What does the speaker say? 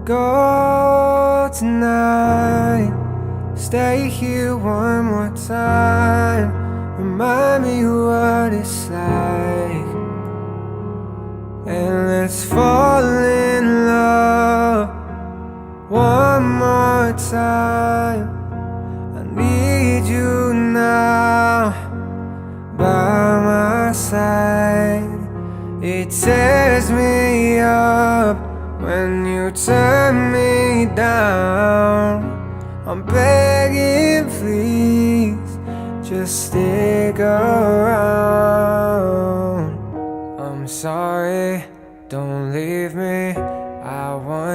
go tonight. Stay here one more time. Remind me what it's like, and let's fall in love one more time. I need you now by my side. It tears me up when you turn me down. I'm begging, please, just stick around. I'm sorry, don't leave me.